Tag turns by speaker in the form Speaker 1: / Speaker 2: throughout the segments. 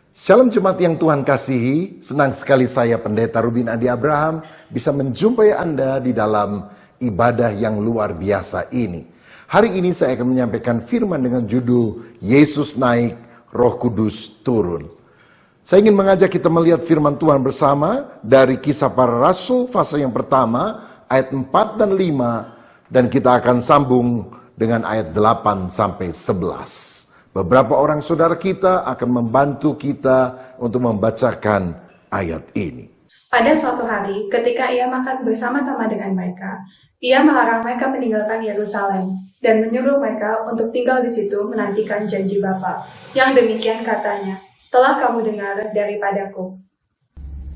Speaker 1: Shalom jemaat yang Tuhan kasihi, senang sekali saya Pendeta Rubin Adi Abraham bisa menjumpai Anda di dalam ibadah yang luar biasa ini. Hari ini saya akan menyampaikan firman dengan judul Yesus naik, Roh Kudus turun. Saya ingin mengajak kita melihat firman Tuhan bersama dari Kisah Para Rasul fase yang pertama ayat 4 dan 5 dan kita akan sambung dengan ayat 8 sampai 11. Beberapa orang saudara kita akan membantu kita untuk membacakan ayat ini.
Speaker 2: Pada suatu hari, ketika ia makan bersama-sama dengan mereka, ia melarang mereka meninggalkan Yerusalem dan menyuruh mereka untuk tinggal di situ menantikan janji Bapa. Yang demikian katanya, telah kamu dengar daripadaku.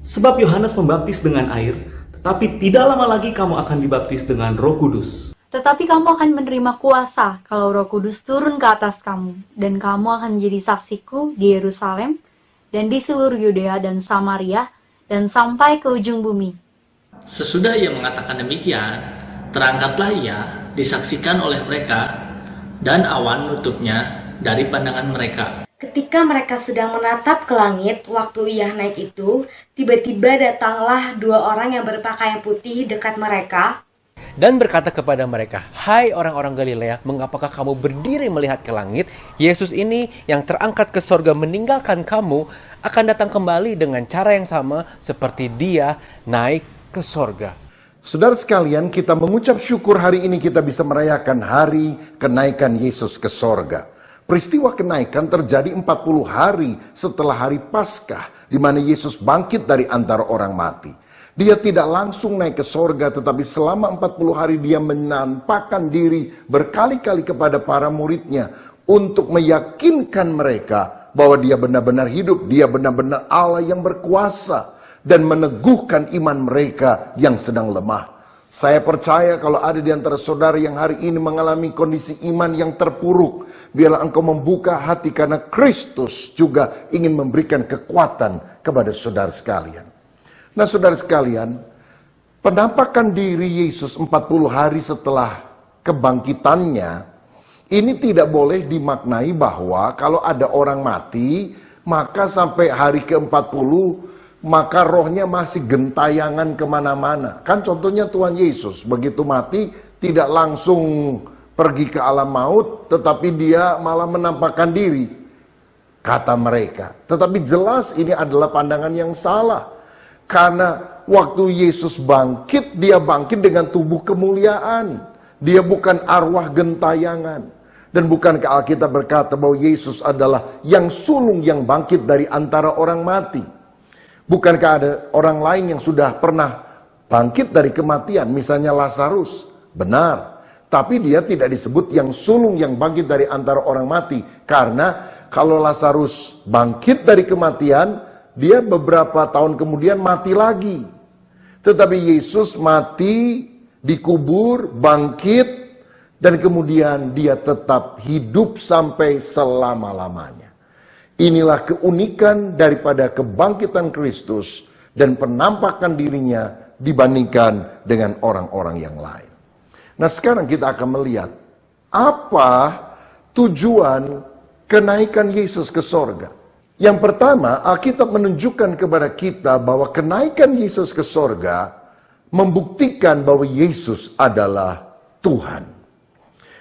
Speaker 3: Sebab Yohanes membaptis dengan air, tetapi tidak lama lagi kamu akan dibaptis dengan Roh Kudus.
Speaker 4: Tetapi kamu akan menerima kuasa kalau Roh Kudus turun ke atas kamu, dan kamu akan menjadi saksiku di Yerusalem, dan di seluruh Yudea dan Samaria, dan sampai ke ujung bumi.
Speaker 5: Sesudah ia mengatakan demikian, terangkatlah ia, disaksikan oleh mereka, dan awan nutupnya dari pandangan mereka.
Speaker 6: Ketika mereka sedang menatap ke langit, waktu ia naik itu, tiba-tiba datanglah dua orang yang berpakaian putih dekat mereka,
Speaker 7: dan berkata kepada mereka, "Hai orang-orang Galilea, mengapakah kamu berdiri melihat ke langit? Yesus ini yang terangkat ke sorga meninggalkan kamu, akan datang kembali dengan cara yang sama seperti dia naik ke sorga."
Speaker 1: Saudara sekalian, kita mengucap syukur hari ini kita bisa merayakan hari kenaikan Yesus ke sorga. Peristiwa kenaikan terjadi 40 hari setelah hari Paskah, di mana Yesus bangkit dari antara orang mati. Dia tidak langsung naik ke sorga, tetapi selama 40 hari dia menampakkan diri berkali-kali kepada para muridnya untuk meyakinkan mereka bahwa dia benar-benar hidup, dia benar-benar Allah yang berkuasa, dan meneguhkan iman mereka yang sedang lemah. Saya percaya kalau ada di antara saudara yang hari ini mengalami kondisi iman yang terpuruk, biarlah engkau membuka hati karena Kristus juga ingin memberikan kekuatan kepada saudara sekalian. Nah saudara sekalian, penampakan diri Yesus 40 hari setelah kebangkitannya, ini tidak boleh dimaknai bahwa kalau ada orang mati, maka sampai hari ke-40, maka rohnya masih gentayangan kemana-mana. Kan contohnya Tuhan Yesus, begitu mati, tidak langsung pergi ke alam maut, tetapi dia malah menampakkan diri, kata mereka. Tetapi jelas ini adalah pandangan yang salah. Karena waktu Yesus bangkit, dia bangkit dengan tubuh kemuliaan. Dia bukan arwah gentayangan. Dan bukankah Alkitab berkata bahwa Yesus adalah yang sulung yang bangkit dari antara orang mati? Bukankah ada orang lain yang sudah pernah bangkit dari kematian, misalnya Lazarus? Benar. Tapi dia tidak disebut yang sulung yang bangkit dari antara orang mati. Karena kalau Lazarus bangkit dari kematian, dia beberapa tahun kemudian mati lagi. Tetapi Yesus mati, dikubur, bangkit, dan kemudian dia tetap hidup sampai selama-lamanya. Inilah keunikan daripada kebangkitan Kristus dan penampakan dirinya dibandingkan dengan orang-orang yang lain. Nah sekarang kita akan melihat apa tujuan kenaikan Yesus ke sorga. Yang pertama, Alkitab menunjukkan kepada kita bahwa kenaikan Yesus ke sorga membuktikan bahwa Yesus adalah Tuhan.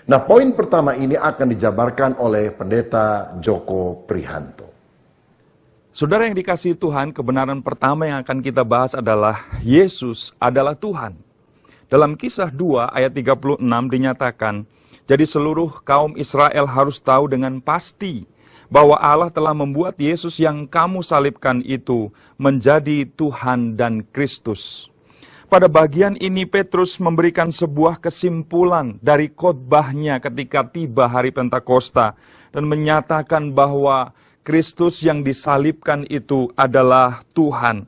Speaker 1: Nah, poin pertama ini akan dijabarkan oleh Pendeta Joko Prihanto.
Speaker 8: Saudara yang dikasihi Tuhan, kebenaran pertama yang akan kita bahas adalah Yesus adalah Tuhan. Dalam Kisah 2 ayat 36 dinyatakan, "Jadi seluruh kaum Israel harus tahu dengan pasti bahwa Allah telah membuat Yesus yang kamu salibkan itu menjadi Tuhan dan Kristus." Pada bagian ini Petrus memberikan sebuah kesimpulan dari khotbahnya ketika tiba hari Pentakosta dan menyatakan bahwa Kristus yang disalibkan itu adalah Tuhan.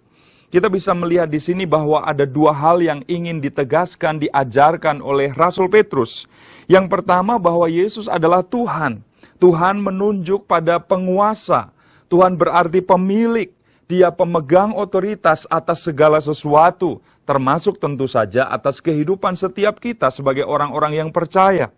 Speaker 8: Kita bisa melihat di sini bahwa ada dua hal yang ingin ditegaskan, diajarkan oleh Rasul Petrus. Yang pertama bahwa Yesus adalah Tuhan. Tuhan menunjuk pada penguasa. Tuhan berarti pemilik. Dia pemegang otoritas atas segala sesuatu, termasuk tentu saja atas kehidupan setiap kita sebagai orang-orang yang percaya.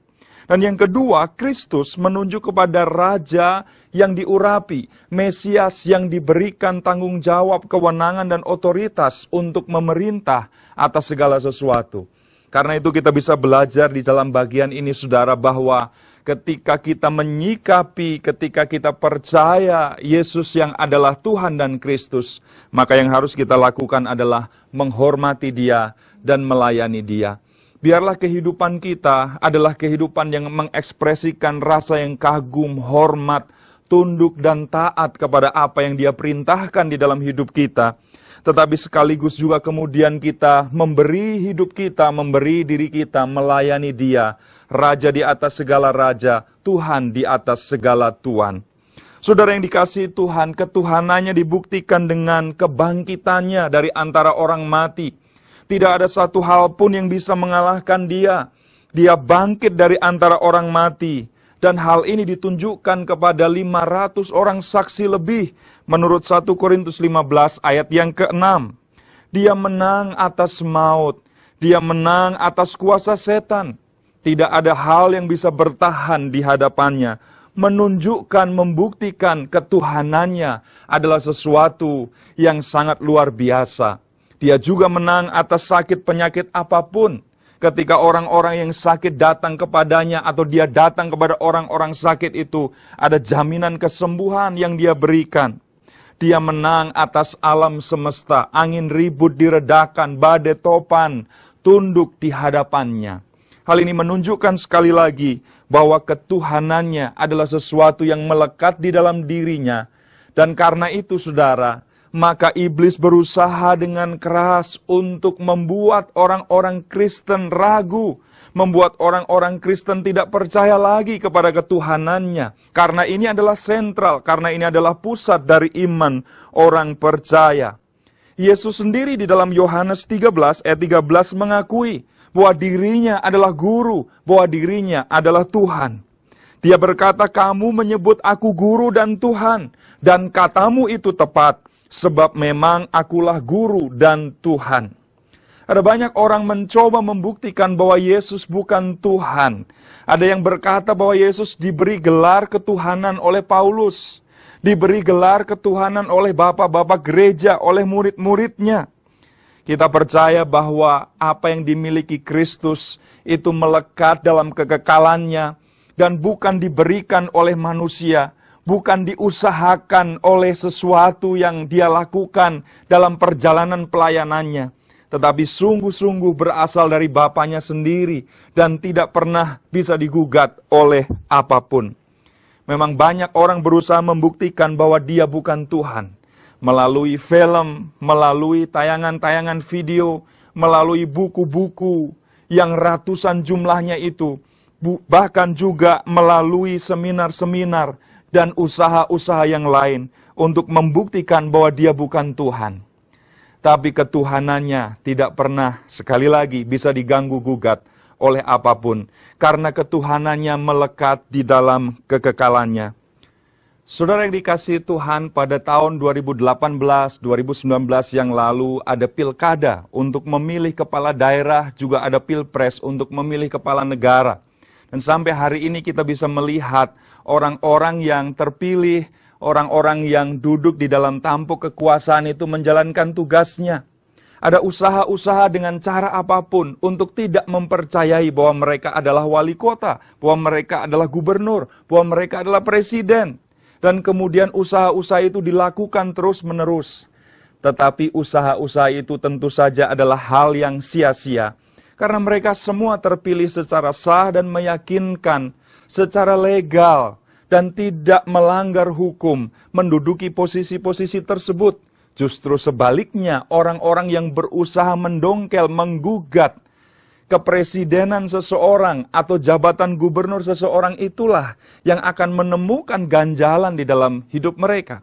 Speaker 8: Dan yang kedua, Kristus menunjuk kepada Raja yang diurapi, Mesias yang diberikan tanggung jawab, kewenangan, dan otoritas untuk memerintah atas segala sesuatu. Karena itu kita bisa belajar di dalam bagian ini, saudara, bahwa ketika kita menyikapi, ketika kita percaya Yesus yang adalah Tuhan dan Kristus, maka yang harus kita lakukan adalah menghormati Dia dan melayani Dia. Biarlah kehidupan kita adalah kehidupan yang mengekspresikan rasa yang kagum, hormat, tunduk, dan taat kepada apa yang Dia perintahkan di dalam hidup kita. Tetapi sekaligus juga kemudian kita memberi hidup kita, memberi diri kita, melayani Dia, Raja di atas segala raja, Tuhan di atas segala tuan. Saudara yang dikasihi Tuhan, ketuhanannya dibuktikan dengan kebangkitannya dari antara orang mati. Tidak ada satu hal pun yang bisa mengalahkan Dia. Dia bangkit dari antara orang mati. Dan hal ini ditunjukkan kepada 500 orang saksi lebih. Menurut 1 Korintus 15 ayat yang ke-6. Dia menang atas maut. Dia menang atas kuasa setan. Tidak ada hal yang bisa bertahan di hadapannya. Menunjukkan, membuktikan ketuhanannya adalah sesuatu yang sangat luar biasa. Dia juga menang atas sakit penyakit apapun. Ketika orang-orang yang sakit datang kepadanya atau Dia datang kepada orang-orang sakit itu, ada jaminan kesembuhan yang Dia berikan. Dia menang atas alam semesta, angin ribut diredakan, badai topan tunduk di hadapannya. Hal ini menunjukkan sekali lagi bahwa ketuhanannya adalah sesuatu yang melekat di dalam dirinya. Dan karena itu, saudara, maka iblis berusaha dengan keras untuk membuat orang-orang Kristen ragu, membuat orang-orang Kristen tidak percaya lagi kepada ketuhanannya. Karena ini adalah sentral, karena ini adalah pusat dari iman orang percaya. Yesus sendiri di dalam Yohanes 13 ayat 13 mengakui bahwa dirinya adalah guru, bahwa dirinya adalah Tuhan. Dia berkata, "Kamu menyebut aku guru dan Tuhan, dan katamu itu tepat. Sebab memang akulah guru dan Tuhan." Ada banyak orang mencoba membuktikan bahwa Yesus bukan Tuhan. Ada yang berkata bahwa Yesus diberi gelar ketuhanan oleh Paulus. Diberi gelar ketuhanan oleh bapak-bapak gereja, oleh murid-muridnya. Kita percaya bahwa apa yang dimiliki Kristus itu melekat dalam kekekalannya dan bukan diberikan oleh manusia. Bukan diusahakan oleh sesuatu yang Dia lakukan dalam perjalanan pelayanannya. Tetapi sungguh-sungguh berasal dari Bapanya sendiri dan tidak pernah bisa digugat oleh apapun. Memang banyak orang berusaha membuktikan bahwa Dia bukan Tuhan. Melalui film, melalui tayangan-tayangan video, melalui buku-buku yang ratusan jumlahnya itu. Bahkan juga melalui seminar-seminar dan usaha-usaha yang lain untuk membuktikan bahwa Dia bukan Tuhan. Tapi ketuhanannya tidak pernah sekali lagi bisa diganggu-gugat oleh apapun. Karena ketuhanannya melekat di dalam kekekalannya. Saudara yang dikasihi Tuhan, pada tahun 2018, 2019 yang lalu ada pilkada untuk memilih kepala daerah, juga ada pilpres untuk memilih kepala negara. Dan sampai hari ini kita bisa melihat orang-orang yang terpilih, orang-orang yang duduk di dalam tampuk kekuasaan itu menjalankan tugasnya. Ada usaha-usaha dengan cara apapun untuk tidak mempercayai bahwa mereka adalah wali kota, bahwa mereka adalah gubernur, bahwa mereka adalah presiden. Dan kemudian usaha-usaha itu dilakukan terus-menerus. Tetapi usaha-usaha itu tentu saja adalah hal yang sia-sia. Karena mereka semua terpilih secara sah dan meyakinkan, secara legal, dan tidak melanggar hukum, menduduki posisi-posisi tersebut. Justru sebaliknya, orang-orang yang berusaha mendongkel, menggugat kepresidenan seseorang atau jabatan gubernur seseorang itulah yang akan menemukan ganjalan di dalam hidup mereka.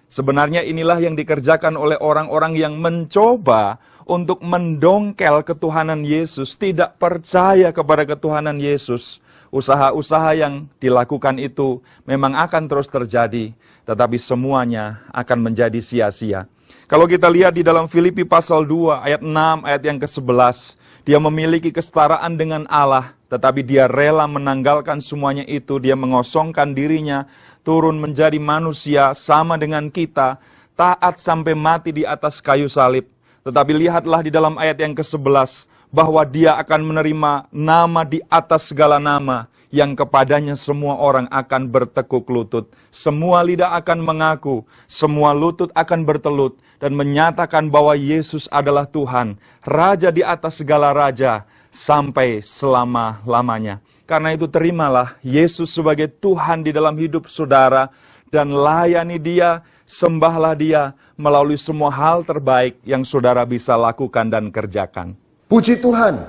Speaker 8: Sebenarnya inilah yang dikerjakan oleh orang-orang yang mencoba untuk mendongkel ketuhanan Yesus, tidak percaya kepada ketuhanan Yesus. Usaha-usaha yang dilakukan itu memang akan terus terjadi, tetapi semuanya akan menjadi sia-sia. Kalau kita lihat di dalam Filipi pasal 2 ayat 6 ayat yang ke-11, dia memiliki kesetaraan dengan Allah, tetapi dia rela menanggalkan semuanya itu. Dia mengosongkan dirinya, turun menjadi manusia sama dengan kita, taat sampai mati di atas kayu salib. Tetapi lihatlah di dalam ayat yang ke-11, bahwa dia akan menerima nama di atas segala nama, yang kepadanya semua orang akan bertekuk lutut. Semua lidah akan mengaku, semua lutut akan bertelut, dan menyatakan bahwa Yesus adalah Tuhan, Raja di atas segala raja, sampai selama-lamanya. Karena itu terimalah Yesus sebagai Tuhan di dalam hidup saudara, dan layani Dia, sembahlah Dia melalui semua hal terbaik yang saudara bisa lakukan dan kerjakan.
Speaker 1: Puji Tuhan,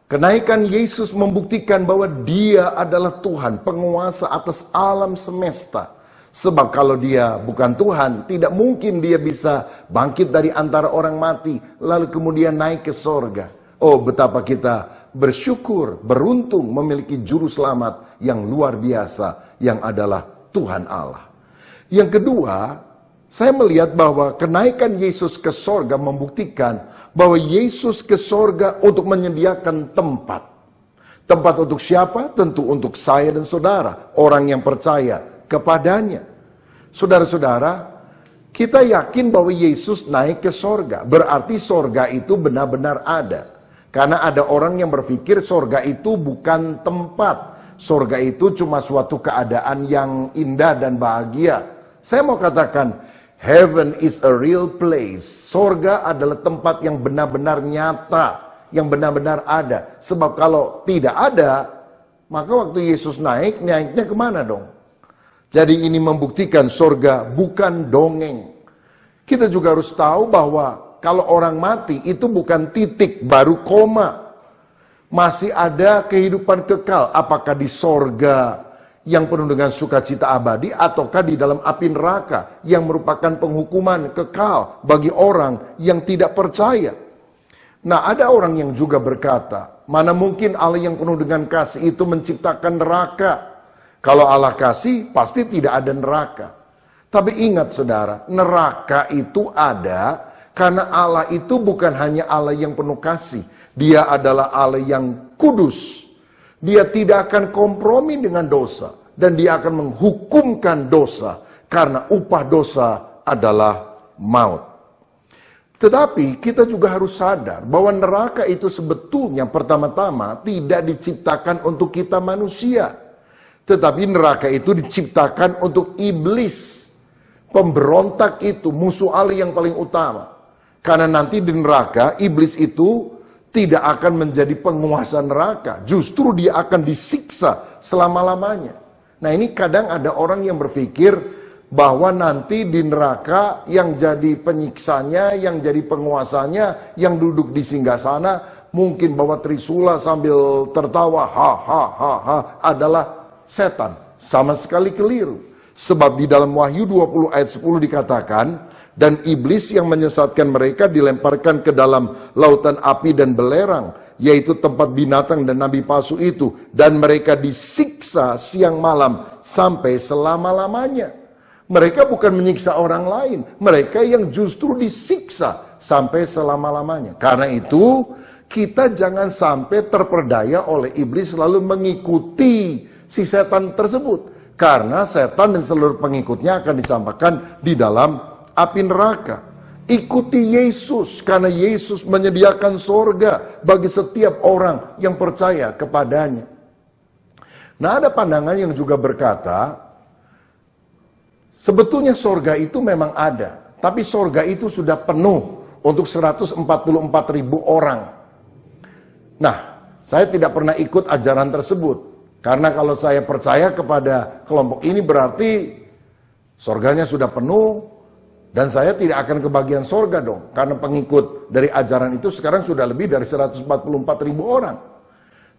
Speaker 1: kenaikan Yesus membuktikan bahwa Dia adalah Tuhan, penguasa atas alam semesta. Sebab kalau Dia bukan Tuhan, tidak mungkin Dia bisa bangkit dari antara orang mati, lalu kemudian naik ke sorga. Oh, betapa kita bersyukur, beruntung memiliki juru selamat yang luar biasa, yang adalah Tuhan Allah. Yang kedua, saya melihat bahwa kenaikan Yesus ke sorga membuktikan bahwa Yesus ke sorga untuk menyediakan tempat. Tempat untuk siapa? Tentu untuk saya dan saudara, orang yang percaya kepadanya. Saudara-saudara, kita yakin bahwa Yesus naik ke sorga. Berarti sorga itu benar-benar ada. Karena ada orang yang berpikir sorga itu bukan tempat. Sorga itu cuma suatu keadaan yang indah dan bahagia. Saya mau katakan, heaven is a real place. Sorga adalah tempat yang benar-benar nyata, yang benar-benar ada. Sebab kalau tidak ada, maka waktu Yesus naiknya kemana dong? Jadi ini membuktikan sorga bukan dongeng. Kita juga harus tahu bahwa kalau orang mati itu bukan titik, baru koma. Masih ada kehidupan kekal, apakah di sorga yang penuh dengan sukacita abadi, ataukah di dalam api neraka yang merupakan penghukuman kekal bagi orang yang tidak percaya. Nah, ada orang yang juga berkata, mana mungkin Allah yang penuh dengan kasih itu menciptakan neraka? Kalau Allah kasih, pasti tidak ada neraka. Tapi ingat saudara, neraka itu ada karena Allah itu bukan hanya Allah yang penuh kasih. Dia adalah Allah yang kudus. Dia tidak akan kompromi dengan dosa. Dan dia akan menghukumkan dosa. Karena upah dosa adalah maut. Tetapi kita juga harus sadar bahwa neraka itu sebetulnya pertama-tama tidak diciptakan untuk kita manusia. Tetapi neraka itu diciptakan untuk iblis. Pemberontak itu, musuh Allah yang paling utama. Karena nanti di neraka, iblis itu tidak akan menjadi penguasa neraka. Justru dia akan disiksa selama-lamanya. Nah, ini kadang ada orang yang berpikir bahwa nanti di neraka yang jadi penyiksanya, yang jadi penguasanya, yang duduk di singgasana, mungkin bawa trisula sambil tertawa, adalah setan. Sama sekali keliru. Sebab di dalam Wahyu 20 ayat 10 dikatakan, dan iblis yang menyesatkan mereka dilemparkan ke dalam lautan api dan belerang, yaitu tempat binatang dan nabi palsu itu. Dan mereka disiksa siang malam sampai selama-lamanya. Mereka bukan menyiksa orang lain, mereka yang justru disiksa sampai selama-lamanya. Karena itu, kita jangan sampai terperdaya oleh iblis lalu mengikuti si setan tersebut. Karena setan dan seluruh pengikutnya akan dicampakkan di dalam api neraka. Ikuti Yesus, karena Yesus menyediakan sorga bagi setiap orang yang percaya kepadanya. Nah, ada pandangan yang juga berkata, sebetulnya sorga itu memang ada, tapi sorga itu sudah penuh untuk 144.000 orang. Nah, saya tidak pernah ikut ajaran tersebut. Karena kalau saya percaya kepada kelompok ini berarti sorganya sudah penuh dan saya tidak akan kebagian sorga dong. Karena pengikut dari ajaran itu sekarang sudah lebih dari 144.000 orang.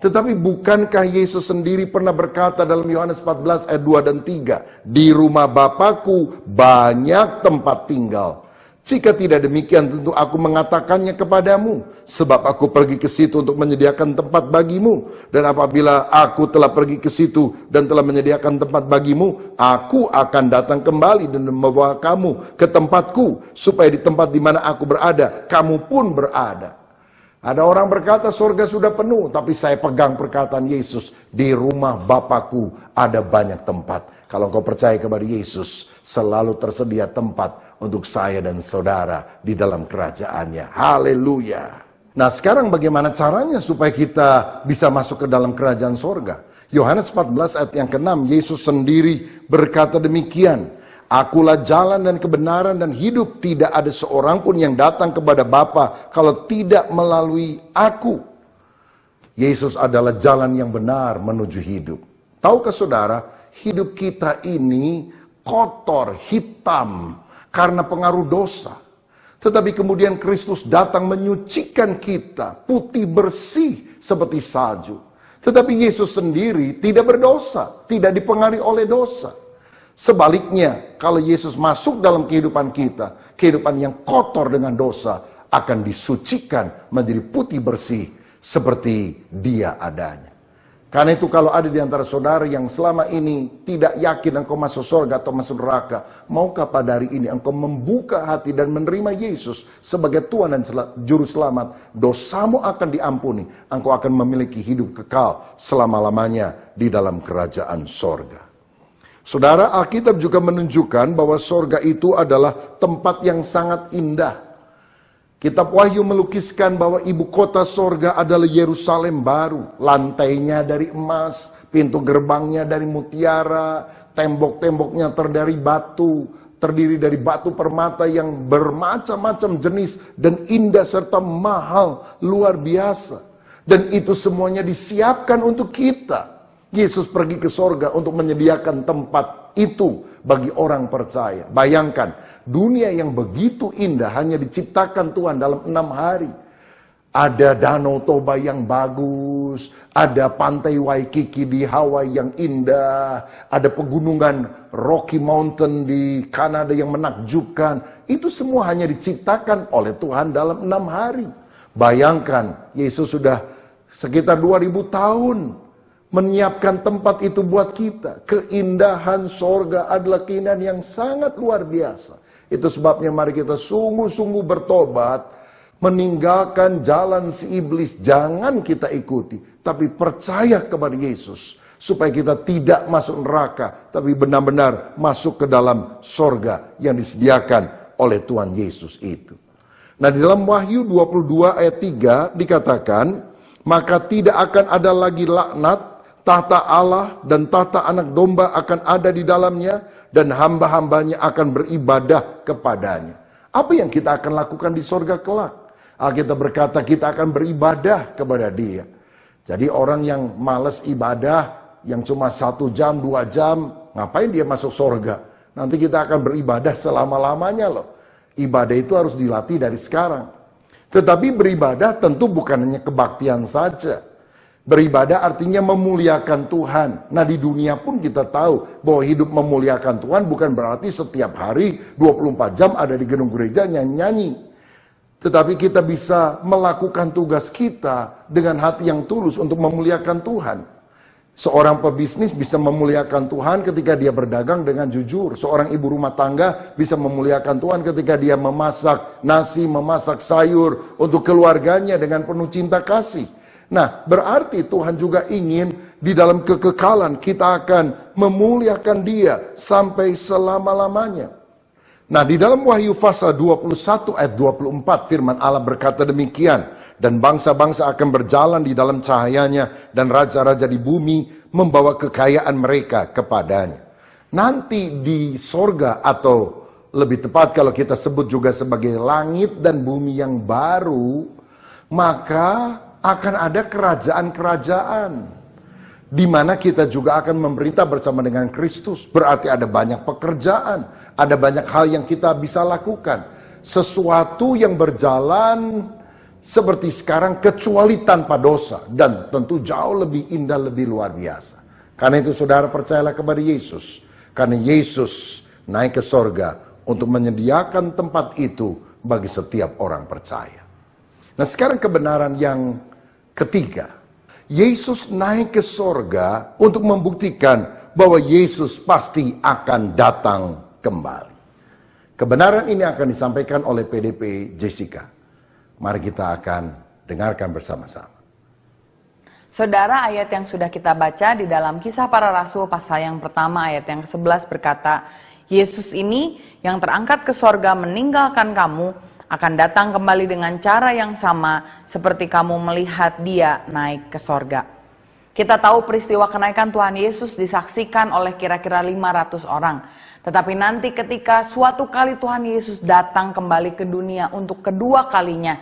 Speaker 1: Tetapi bukankah Yesus sendiri pernah berkata dalam Yohanes 14 ayat 2 dan 3, di rumah Bapakku banyak tempat tinggal. Jika tidak demikian tentu aku mengatakannya kepadamu. Sebab aku pergi ke situ untuk menyediakan tempat bagimu. Dan apabila aku telah pergi ke situ dan telah menyediakan tempat bagimu, aku akan datang kembali dan membawa kamu ke tempatku. Supaya di tempat di mana aku berada, kamu pun berada. Ada orang berkata surga sudah penuh, tapi saya pegang perkataan Yesus, di rumah Bapakku ada banyak tempat. Kalau kau percaya kepada Yesus, selalu tersedia tempat untuk saya dan saudara di dalam kerajaannya. Haleluya. Nah, sekarang bagaimana caranya supaya kita bisa masuk ke dalam kerajaan sorga? Yohanes 14 ayat yang ke-6, Yesus sendiri berkata demikian, Akulah jalan dan kebenaran dan hidup, tidak ada seorang pun yang datang kepada Bapa kalau tidak melalui aku. Yesus adalah jalan yang benar menuju hidup. Tahukah saudara, hidup kita ini kotor, hitam karena pengaruh dosa. Tetapi kemudian Kristus datang menyucikan kita, putih bersih seperti salju. Tetapi Yesus sendiri tidak berdosa, tidak dipengaruhi oleh dosa. Sebaliknya, kalau Yesus masuk dalam kehidupan kita, kehidupan yang kotor dengan dosa akan disucikan menjadi putih bersih seperti Dia adanya. Karena itu kalau ada di antara saudara yang selama ini tidak yakin engkau masuk surga atau masuk neraka, maukah pada hari ini engkau membuka hati dan menerima Yesus sebagai Tuhan dan Juru Selamat, dosamu akan diampuni, engkau akan memiliki hidup kekal selama-lamanya di dalam kerajaan sorga. Saudara, Alkitab juga menunjukkan bahwa sorga itu adalah tempat yang sangat indah. Kitab Wahyu melukiskan bahwa ibu kota sorga adalah Yerusalem baru. Lantainya dari emas, pintu gerbangnya dari mutiara, tembok-temboknya terdiri dari batu permata yang bermacam-macam jenis dan indah serta mahal luar biasa. Dan itu semuanya disiapkan untuk kita. Yesus pergi ke sorga untuk menyediakan tempat itu bagi orang percaya. Bayangkan, dunia yang begitu indah hanya diciptakan Tuhan dalam 6 hari. Ada Danau Toba yang bagus, ada pantai Waikiki di Hawaii yang indah, ada pegunungan Rocky Mountain di Kanada yang menakjubkan. Itu semua hanya diciptakan oleh Tuhan dalam 6 hari. Bayangkan, Yesus sudah sekitar 2000 tahun menyiapkan tempat itu buat kita. Keindahan sorga adalah keindahan yang sangat luar biasa. Itu sebabnya mari kita sungguh-sungguh bertobat, meninggalkan jalan si iblis. Jangan kita ikuti, tapi percaya kepada Yesus, supaya kita tidak masuk neraka, tapi benar-benar masuk ke dalam sorga yang disediakan oleh Tuhan Yesus itu. Nah, di dalam Wahyu 22 ayat 3 dikatakan, maka tidak akan ada lagi laknat, tahta Allah dan tahta anak domba akan ada di dalamnya, dan hamba-hambanya akan beribadah kepadanya. Apa yang kita akan lakukan di sorga kelak? Alkitab berkata kita akan beribadah kepada Dia. Jadi orang yang malas ibadah, yang cuma 1 jam, 2 jam, ngapain dia masuk sorga? Nanti kita akan beribadah selama-lamanya loh. Ibadah itu harus dilatih dari sekarang. Tetapi beribadah tentu bukan hanya kebaktian saja. Beribadah artinya memuliakan Tuhan. Nah, di dunia pun kita tahu bahwa hidup memuliakan Tuhan bukan berarti setiap hari 24 jam ada di gedung gereja nyanyi-nyanyi. Tetapi kita bisa melakukan tugas kita dengan hati yang tulus untuk memuliakan Tuhan. Seorang pebisnis bisa memuliakan Tuhan ketika dia berdagang dengan jujur. Seorang ibu rumah tangga bisa memuliakan Tuhan ketika dia memasak nasi, memasak sayur untuk keluarganya dengan penuh cinta kasih. Nah, berarti Tuhan juga ingin di dalam kekekalan kita akan memuliakan Dia sampai selama-lamanya. Nah, di dalam Wahyu pasal 21 ayat 24 firman Allah berkata demikian, dan bangsa-bangsa akan berjalan di dalam cahayanya dan raja-raja di bumi membawa kekayaan mereka kepadanya. Nanti di sorga, atau lebih tepat kalau kita sebut juga sebagai langit dan bumi yang baru, maka akan ada kerajaan-kerajaan di mana kita juga akan memerintah bersama dengan Kristus. Berarti ada banyak pekerjaan, ada banyak hal yang kita bisa lakukan. Sesuatu yang berjalan seperti sekarang kecuali tanpa dosa, dan tentu jauh lebih indah, lebih luar biasa. Karena itu saudara percayalah kepada Yesus, karena Yesus naik ke sorga untuk menyediakan tempat itu bagi setiap orang percaya. Nah, sekarang kebenaran yang ketiga, Yesus naik ke sorga untuk membuktikan bahwa Yesus pasti akan datang kembali. Kebenaran ini akan disampaikan oleh PDP Jessica. Mari kita akan Dengarkan bersama-sama.
Speaker 9: Saudara, ayat yang sudah kita baca di dalam Kisah Para Rasul pasal yang pertama ayat yang ke-11 berkata, Yesus ini yang terangkat ke sorga meninggalkan kamu akan datang kembali dengan cara yang sama seperti kamu melihat dia naik ke sorga. Kita tahu peristiwa kenaikan Tuhan Yesus disaksikan oleh kira-kira 500 orang. Tetapi nanti ketika suatu kali Tuhan Yesus datang kembali ke dunia untuk kedua kalinya,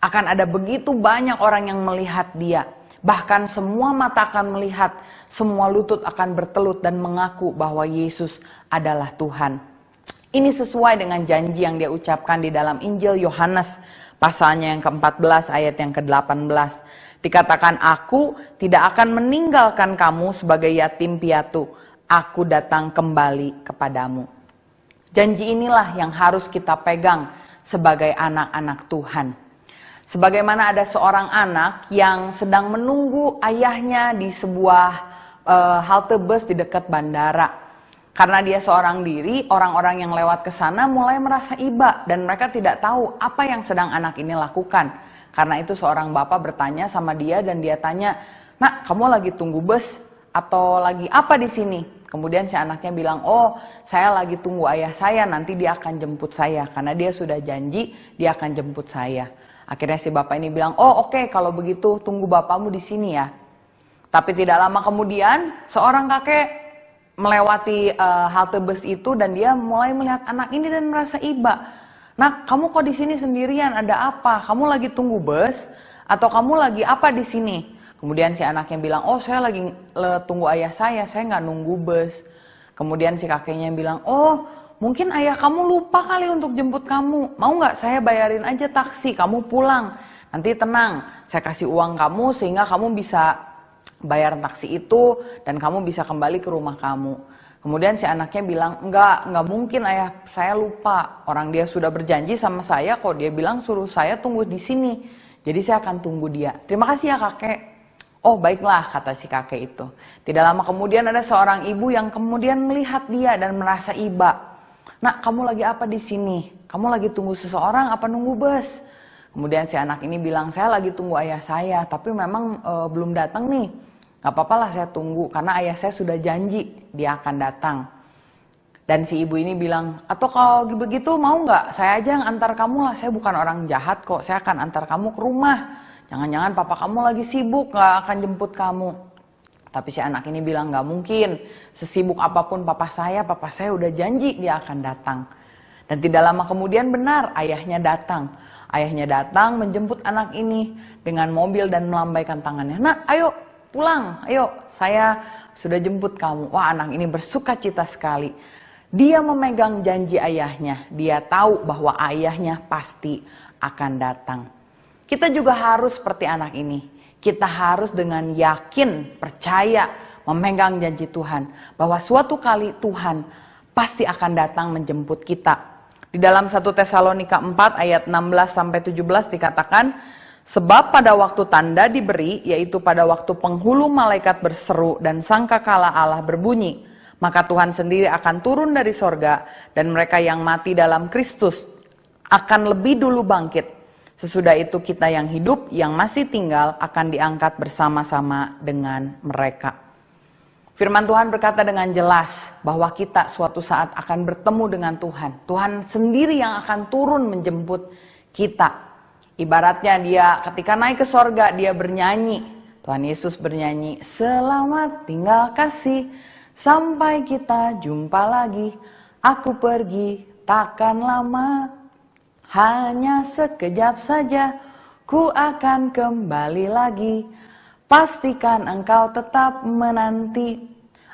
Speaker 9: akan ada begitu banyak orang yang melihat dia. Bahkan semua mata akan melihat, semua lutut akan bertelut dan mengaku bahwa Yesus adalah Tuhan. Ini sesuai dengan janji yang dia ucapkan di dalam Injil Yohanes, pasalnya yang ke-14 ayat yang ke-18. Dikatakan, aku tidak akan meninggalkan kamu sebagai yatim piatu, aku datang kembali kepadamu. Janji inilah yang harus kita pegang sebagai anak-anak Tuhan. Sebagaimana ada seorang anak yang sedang menunggu ayahnya di sebuah halte bus di dekat bandara. Karena dia seorang diri, orang-orang yang lewat ke sana mulai merasa iba dan mereka tidak tahu apa yang sedang anak ini lakukan. Karena itu seorang bapak bertanya sama dia dan dia tanya, "Nak, kamu lagi tunggu bus atau lagi apa di sini?" Kemudian si anaknya bilang, "Oh, saya lagi tunggu ayah saya, nanti dia akan jemput saya karena dia sudah janji dia akan jemput saya." Akhirnya si bapak ini bilang, "Oh, oke, kalau begitu tunggu bapakmu di sini ya." Tapi tidak lama kemudian seorang kakek melewati halte bus itu dan dia mulai melihat anak ini dan merasa iba. "Nak, kamu kok di sini sendirian? Ada apa? Kamu lagi tunggu bus atau kamu lagi apa di sini?" Kemudian si anaknya bilang, "Oh, saya lagi tunggu ayah saya nggak nunggu bus." Kemudian si kakeknya bilang, "Oh, mungkin ayah kamu lupa kali untuk jemput kamu. Mau nggak saya bayarin aja taksi, kamu pulang. Nanti tenang, saya kasih uang kamu sehingga kamu bisa bayar taksi itu dan kamu bisa kembali ke rumah kamu." Kemudian si anaknya bilang, enggak mungkin ayah saya lupa. Orang dia sudah berjanji sama saya kok, dia bilang suruh saya tunggu di sini. Jadi saya akan tunggu dia. "Terima kasih ya kakek." "Oh baiklah," kata si kakek itu. Tidak lama kemudian ada seorang ibu yang kemudian melihat dia dan merasa iba. "Nak, kamu lagi apa di sini? Kamu lagi tunggu seseorang apa nunggu bus?" Kemudian si anak ini bilang, "Saya lagi tunggu ayah saya, tapi memang belum datang nih. Gak apa-apa lah saya tunggu, karena ayah saya sudah janji dia akan datang." Dan si ibu ini bilang, "Atau kalau begitu mau gak? Saya aja yang antar kamu lah, saya bukan orang jahat kok, saya akan antar kamu ke rumah. Jangan-jangan papa kamu lagi sibuk, gak akan jemput kamu." Tapi si anak ini bilang, "Gak mungkin, sesibuk apapun papa saya udah janji dia akan datang." Dan tidak lama kemudian benar, ayahnya datang. Ayahnya datang menjemput anak ini dengan mobil dan melambaikan tangannya. "Nak, ayo pulang, ayo, saya sudah jemput kamu." Wah, anak ini bersuka cita sekali. Dia memegang janji ayahnya. Dia tahu bahwa ayahnya pasti akan datang. Kita juga harus seperti anak ini. Kita harus dengan yakin, percaya, memegang janji Tuhan. Bahwa suatu kali Tuhan pasti akan datang menjemput kita. Di dalam 1 Tesalonika 4 ayat 16-17 dikatakan, "Sebab pada waktu tanda diberi, yaitu pada waktu penghulu malaikat berseru dan sangkakala Allah berbunyi, maka Tuhan sendiri akan turun dari sorga dan mereka yang mati dalam Kristus akan lebih dulu bangkit. Sesudah itu kita yang hidup, yang masih tinggal akan diangkat bersama-sama dengan mereka." Firman Tuhan berkata dengan jelas bahwa kita suatu saat akan bertemu dengan Tuhan. Tuhan sendiri yang akan turun menjemput kita. Ibaratnya dia ketika naik ke sorga, dia bernyanyi. Tuhan Yesus bernyanyi, "Selamat tinggal kasih, sampai kita jumpa lagi. Aku pergi takkan lama, hanya sekejap saja, ku akan kembali lagi. Pastikan engkau tetap menanti."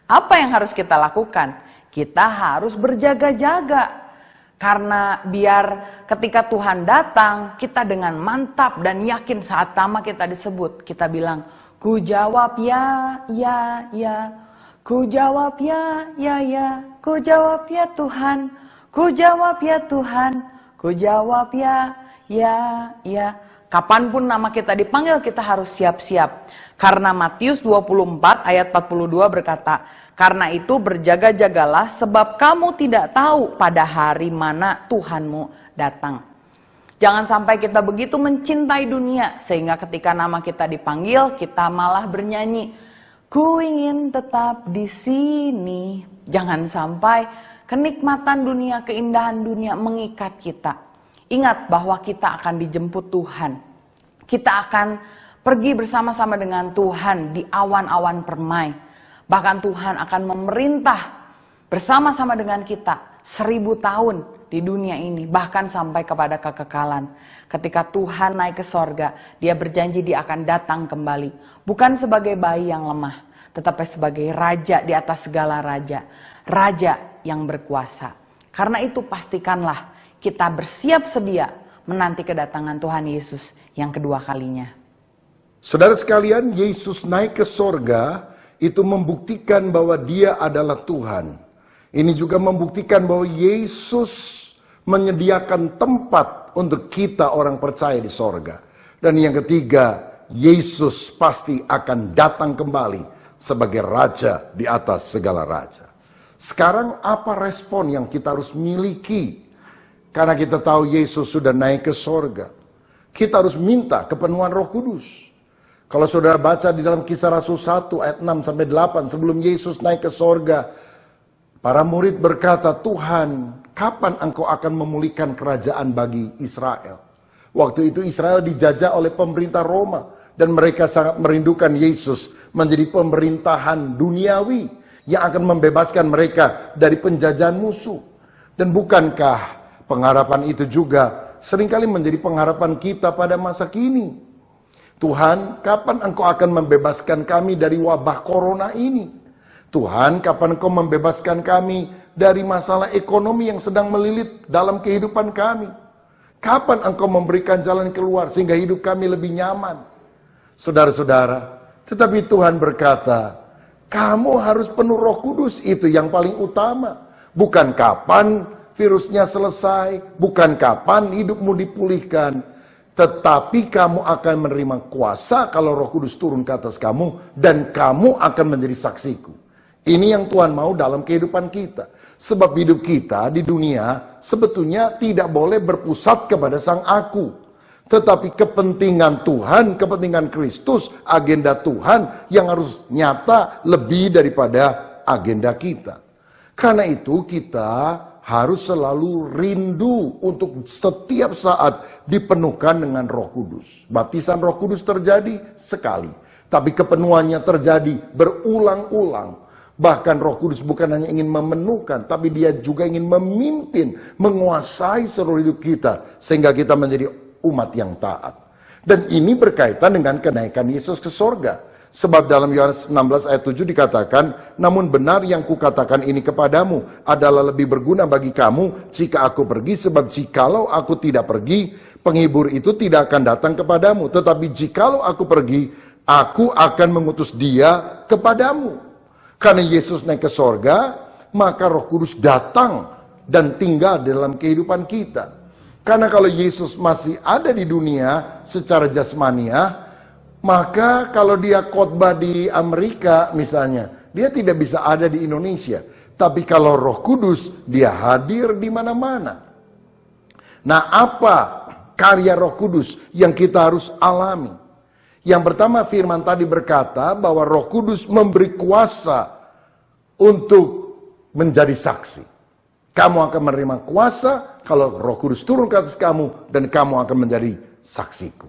Speaker 9: Apa yang harus kita lakukan? Kita harus berjaga-jaga. Karena biar ketika Tuhan datang, kita dengan mantap dan yakin saat nama kita disebut, kita bilang, "Ku jawab ya, ya, ya. Ku jawab ya, ya, ya. Ku jawab ya Tuhan. Ku jawab ya Tuhan. Ku jawab ya, ya, ya." Kapanpun nama kita dipanggil, kita harus siap-siap. Karena Matius 24 ayat 42 berkata, "Karena itu berjaga-jagalah sebab kamu tidak tahu pada hari mana Tuhanmu datang." Jangan sampai kita begitu mencintai dunia sehingga ketika nama kita dipanggil kita malah bernyanyi, ku ingin tetap di sini. Jangan sampai kenikmatan dunia, keindahan dunia mengikat kita. Ingat bahwa kita akan dijemput Tuhan. Kita akan pergi bersama-sama dengan Tuhan di awan-awan permai. Bahkan Tuhan akan memerintah bersama-sama dengan kita 1000 tahun di dunia ini, bahkan sampai kepada kekekalan. Ketika Tuhan naik ke sorga, dia berjanji dia akan datang kembali. Bukan sebagai bayi yang lemah, tetapi sebagai raja di atas segala raja. Raja yang berkuasa. Karena itu pastikanlah kita bersiap sedia menanti kedatangan Tuhan Yesus yang kedua kalinya.
Speaker 1: Saudara sekalian, Yesus naik ke sorga itu membuktikan bahwa dia adalah Tuhan. Ini juga membuktikan bahwa Yesus menyediakan tempat untuk kita orang percaya di sorga. Dan yang ketiga, Yesus pasti akan datang kembali sebagai Raja di atas segala raja. Sekarang apa respon yang kita harus miliki? Karena kita tahu Yesus sudah naik ke sorga. Kita harus minta kepenuhan Roh Kudus. Kalau saudara baca di dalam Kisah Rasul 1 ayat 6-8 sebelum Yesus naik ke sorga, para murid berkata, Tuhan, kapan engkau akan memulihkan kerajaan bagi Israel? Waktu itu Israel dijajah oleh pemerintah Roma. Dan mereka sangat merindukan Yesus menjadi pemerintahan duniawi yang akan membebaskan mereka dari penjajahan musuh. Dan bukankah pengharapan itu juga seringkali menjadi pengharapan kita pada masa kini? Tuhan, kapan engkau akan membebaskan kami dari wabah corona ini? Tuhan, kapan engkau membebaskan kami dari masalah ekonomi yang sedang melilit dalam kehidupan kami? Kapan engkau memberikan jalan keluar sehingga hidup kami lebih nyaman? Saudara-saudara, tetapi Tuhan berkata, kamu harus penuh Roh Kudus, itu yang paling utama. Bukan kapan virusnya selesai, bukan kapan hidupmu dipulihkan, tetapi kamu akan menerima kuasa kalau Roh Kudus turun ke atas kamu, dan kamu akan menjadi saksiku. Ini yang Tuhan mau dalam kehidupan kita. Sebab hidup kita di dunia sebetulnya tidak boleh berpusat kepada sang aku. Tetapi kepentingan Tuhan, kepentingan Kristus, agenda Tuhan yang harus nyata lebih daripada agenda kita. Karena itu kita harus selalu rindu untuk setiap saat dipenuhkan dengan Roh Kudus. Baptisan Roh Kudus terjadi sekali, tapi kepenuhannya terjadi berulang-ulang. Bahkan Roh Kudus bukan hanya ingin memenuhkan, tapi dia juga ingin memimpin, menguasai seluruh hidup kita, sehingga kita menjadi umat yang taat. Dan ini berkaitan dengan kenaikan Yesus ke sorga. Sebab dalam Yohanes 16 ayat 7 dikatakan, namun benar yang kukatakan ini kepadamu adalah lebih berguna bagi kamu jika aku pergi, sebab jikalau aku tidak pergi, penghibur itu tidak akan datang kepadamu. Tetapi jikalau aku pergi, aku akan mengutus dia kepadamu. Karena Yesus naik ke sorga, maka Roh Kudus datang dan tinggal dalam kehidupan kita. Karena kalau Yesus masih ada di dunia secara jasmania, maka kalau dia khotbah di Amerika misalnya, dia tidak bisa ada di Indonesia. Tapi kalau Roh Kudus, dia hadir di mana-mana. Nah, apa karya Roh Kudus yang kita harus alami? Yang pertama, firman tadi berkata bahwa Roh Kudus memberi kuasa untuk menjadi saksi. Kamu akan menerima kuasa kalau Roh Kudus turun ke atas kamu, dan kamu akan menjadi saksiku.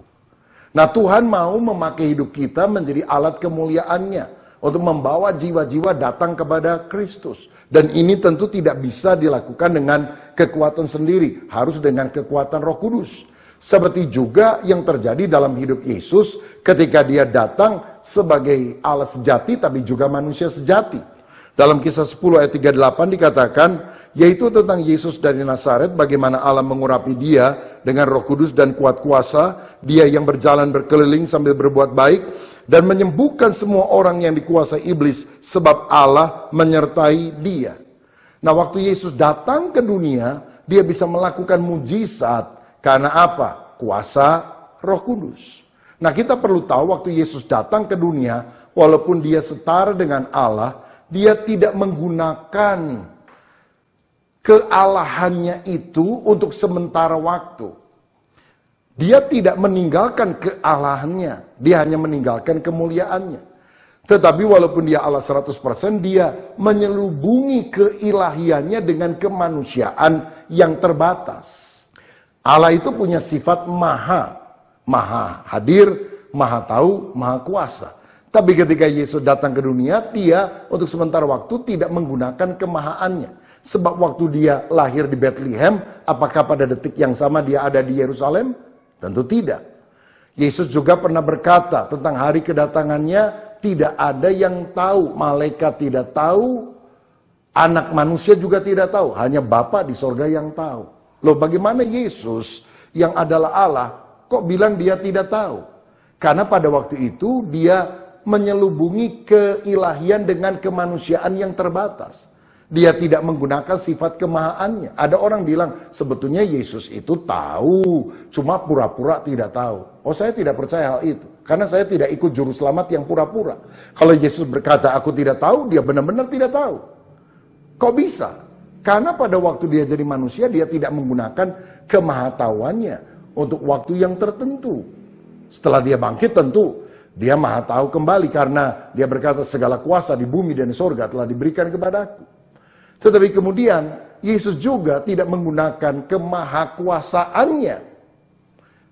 Speaker 1: Nah, Tuhan mau memakai hidup kita menjadi alat kemuliaannya untuk membawa jiwa-jiwa datang kepada Kristus. Dan ini tentu tidak bisa dilakukan dengan kekuatan sendiri, harus dengan kekuatan Roh Kudus. Seperti juga yang terjadi dalam hidup Yesus ketika dia datang sebagai Allah sejati tapi juga manusia sejati. Dalam Kisah 10 ayat 38 dikatakan, yaitu tentang Yesus dari Nazaret, bagaimana Allah mengurapi dia dengan Roh Kudus dan kuat kuasa, dia yang berjalan berkeliling sambil berbuat baik, dan menyembuhkan semua orang yang dikuasai iblis, sebab Allah menyertai dia. Nah, waktu Yesus datang ke dunia, dia bisa melakukan mujizat, karena apa? Kuasa Roh Kudus. Nah, kita perlu tahu waktu Yesus datang ke dunia, walaupun dia setara dengan Allah, dia tidak menggunakan kealahannya itu untuk sementara waktu. Dia tidak meninggalkan kealahannya, dia hanya meninggalkan kemuliaannya. Tetapi walaupun dia Allah 100%, dia menyelubungi keilahiannya dengan kemanusiaan yang terbatas. Allah itu punya sifat maha hadir, maha tahu, maha kuasa. Tapi ketika Yesus datang ke dunia, dia untuk sementara waktu tidak menggunakan kemahaannya. Sebab waktu dia lahir di Bethlehem, apakah pada detik yang sama dia ada di Yerusalem? Tentu tidak. Yesus juga pernah berkata tentang hari kedatangannya, tidak ada yang tahu, malaikat tidak tahu, anak manusia juga tidak tahu, hanya Bapa di sorga yang tahu. Loh, bagaimana Yesus yang adalah Allah kok bilang dia tidak tahu? Karena pada waktu itu dia menyelubungi keilahian dengan kemanusiaan yang terbatas. Dia tidak menggunakan sifat kemahaannya. Ada orang bilang sebetulnya Yesus itu tahu, cuma pura-pura tidak tahu. Oh, saya tidak percaya hal itu. Karena saya tidak ikut juru selamat yang pura-pura. Kalau Yesus berkata aku tidak tahu, dia benar-benar tidak tahu. Kok bisa? Karena pada waktu dia jadi manusia, dia tidak menggunakan kemahatauannya untuk waktu yang tertentu. Setelah dia bangkit tentu, dia maha tahu kembali karena dia berkata segala kuasa di bumi dan di sorga telah diberikan kepadaku. Tetapi kemudian Yesus juga tidak menggunakan kemahakuasaannya.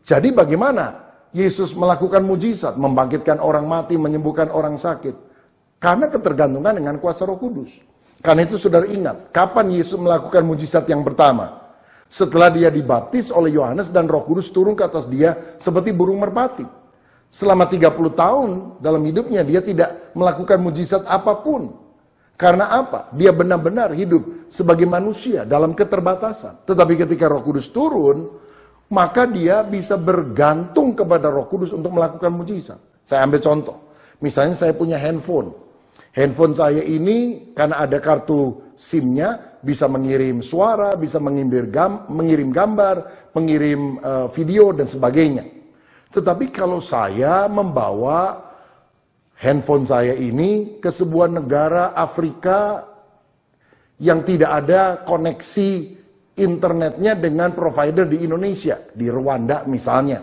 Speaker 1: Jadi bagaimana Yesus melakukan mujizat, membangkitkan orang mati, menyembuhkan orang sakit? Karena ketergantungan dengan kuasa Roh Kudus. Karena itu saudara ingat, kapan Yesus melakukan mujizat yang pertama? Setelah dia dibaptis oleh Yohanes dan Roh Kudus turun ke atas dia seperti burung merpati. Selama 30 tahun dalam hidupnya dia tidak melakukan mujizat apapun. Karena apa? Dia benar-benar hidup sebagai manusia dalam keterbatasan. Tetapi ketika Roh Kudus turun, maka dia bisa bergantung kepada Roh Kudus untuk melakukan mujizat. Saya ambil contoh. Misalnya saya punya handphone. Handphone saya ini karena ada kartu SIM-nya bisa mengirim suara, bisa mengirim gambar, mengirim video dan sebagainya. Tetapi kalau saya membawa handphone saya ini ke sebuah negara Afrika yang tidak ada koneksi internetnya dengan provider di Indonesia, di Rwanda misalnya.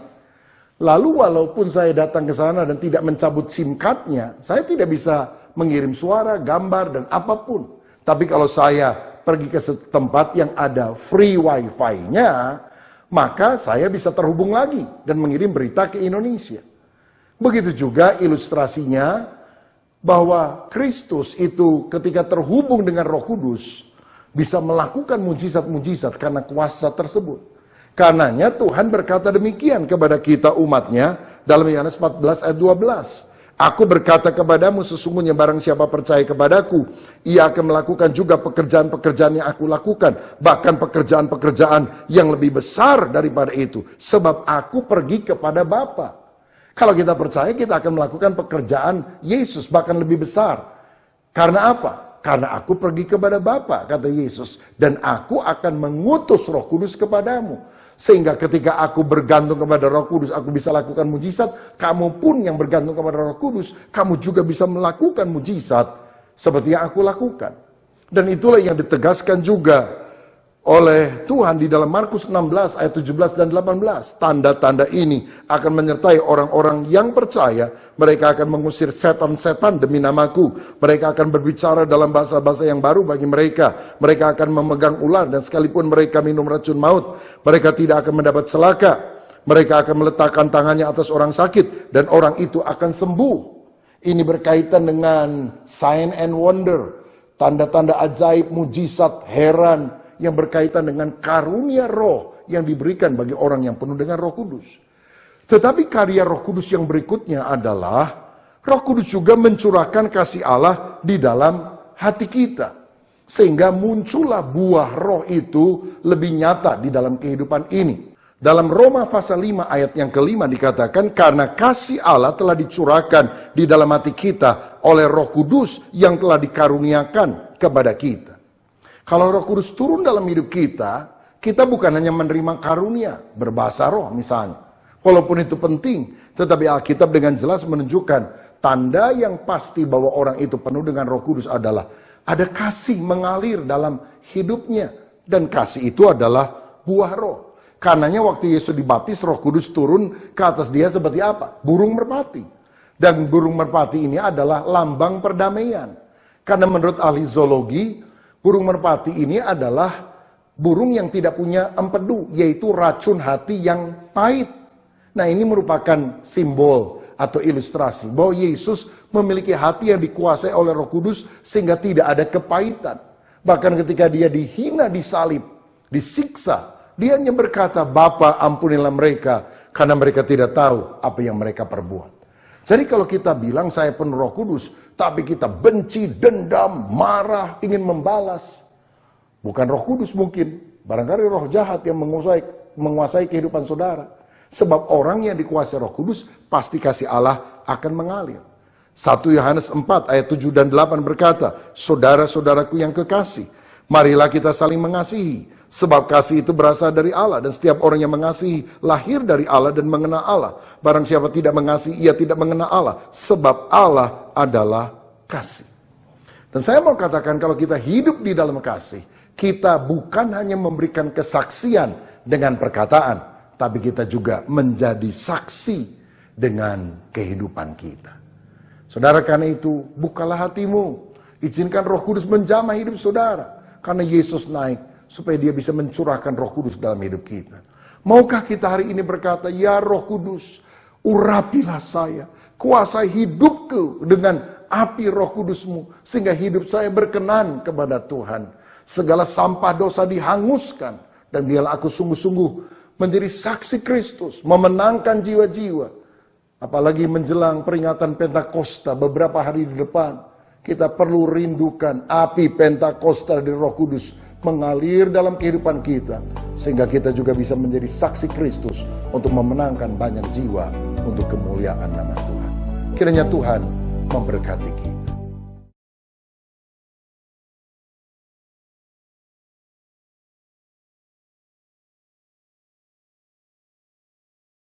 Speaker 1: Lalu walaupun saya datang ke sana dan tidak mencabut SIM card-nya, saya tidak bisa mengirim suara, gambar, dan apapun. Tapi kalau saya pergi ke tempat yang ada free wifi-nya, maka saya bisa terhubung lagi dan mengirim berita ke Indonesia. Begitu juga ilustrasinya bahwa Kristus itu ketika terhubung dengan Roh Kudus bisa melakukan mujizat-mujizat karena kuasa tersebut. Karenanya Tuhan berkata demikian kepada kita umatnya dalam Yohanes 14 ayat 12. Aku berkata kepadamu sesungguhnya barang siapa percaya kepadaku, ia akan melakukan juga pekerjaan-pekerjaan yang aku lakukan. Bahkan pekerjaan-pekerjaan yang lebih besar daripada itu. Sebab aku pergi kepada Bapa. Kalau kita percaya, kita akan melakukan pekerjaan Yesus, bahkan lebih besar. Karena apa? Karena aku pergi kepada Bapa, kata Yesus. Dan aku akan mengutus Roh Kudus kepadamu. Sehingga ketika aku bergantung kepada Roh Kudus, aku bisa lakukan mujizat. Kamu pun yang bergantung kepada Roh Kudus, kamu juga bisa melakukan mujizat seperti yang aku lakukan. Dan itulah yang ditegaskan juga oleh Tuhan di dalam Markus 16 ayat 17 dan 18. Tanda-tanda ini akan menyertai orang-orang yang percaya. Mereka akan mengusir setan-setan demi namaku. Mereka akan berbicara dalam bahasa-bahasa yang baru bagi mereka. Mereka akan memegang ular dan sekalipun mereka minum racun maut, mereka tidak akan mendapat celaka. Mereka akan meletakkan tangannya atas orang sakit dan orang itu akan sembuh. Ini berkaitan dengan sign and wonder. Tanda-tanda ajaib, mujizat, heran yang berkaitan dengan karunia roh yang diberikan bagi orang yang penuh dengan Roh Kudus. Tetapi karya Roh Kudus yang berikutnya adalah Roh Kudus juga mencurahkan kasih Allah di dalam hati kita. Sehingga muncullah buah roh itu lebih nyata di dalam kehidupan ini. Dalam Roma pasal 5 ayat yang kelima dikatakan, karena kasih Allah telah dicurahkan di dalam hati kita oleh Roh Kudus yang telah dikaruniakan kepada kita. Kalau Roh Kudus turun dalam hidup kita, kita bukan hanya menerima karunia, berbahasa roh misalnya. Walaupun itu penting, tetapi Alkitab dengan jelas menunjukkan tanda yang pasti bahwa orang itu penuh dengan Roh Kudus adalah ada kasih mengalir dalam hidupnya. Dan kasih itu adalah buah roh. Karenanya waktu Yesus dibaptis, Roh Kudus turun ke atas dia seperti apa? Burung merpati. Dan burung merpati ini adalah lambang perdamaian. Karena menurut ahli zoologi, burung merpati ini adalah burung yang tidak punya empedu, yaitu racun hati yang pahit. Nah, ini merupakan simbol atau ilustrasi bahwa Yesus memiliki hati yang dikuasai oleh Roh Kudus sehingga tidak ada kepahitan. Bahkan ketika dia dihina, disalib, disiksa, dia hanya berkata, "Bapa, ampunilah mereka karena mereka tidak tahu apa yang mereka perbuat." Jadi kalau kita bilang saya penuh Roh Kudus, tapi kita benci, dendam, marah, ingin membalas, bukan Roh Kudus mungkin, barangkali roh jahat yang menguasai kehidupan saudara. Sebab orang yang dikuasai Roh Kudus, pasti kasih Allah akan mengalir. 1 Yohanes 4 ayat 7 dan 8 berkata, "Saudara-saudaraku yang kekasih, marilah kita saling mengasihi. Sebab kasih itu berasal dari Allah, dan setiap orang yang mengasihi lahir dari Allah dan mengenal Allah. Barang siapa tidak mengasihi, ia tidak mengenal Allah, sebab Allah adalah kasih." Dan saya mau katakan, kalau kita hidup di dalam kasih, kita bukan hanya memberikan kesaksian dengan perkataan, tapi kita juga menjadi saksi dengan kehidupan kita. Saudara, karena itu, bukalah hatimu. Izinkan Roh Kudus menjamah hidup saudara. Karena Yesus naik, supaya dia bisa mencurahkan Roh Kudus dalam hidup kita. Maukah kita hari ini berkata, "Ya Roh Kudus, urapilah saya. Kuasai hidupku dengan api Roh Kudus-Mu, sehingga hidup saya berkenan kepada Tuhan. Segala sampah dosa dihanguskan, dan biarlah aku sungguh-sungguh menjadi saksi Kristus, memenangkan jiwa-jiwa." Apalagi menjelang peringatan Pentakosta beberapa hari di depan, kita perlu rindukan api Pentakosta dari Roh Kudus mengalir dalam kehidupan kita, sehingga kita juga bisa menjadi saksi Kristus untuk memenangkan banyak jiwa untuk kemuliaan nama Tuhan. Kiranya Tuhan memberkati kita.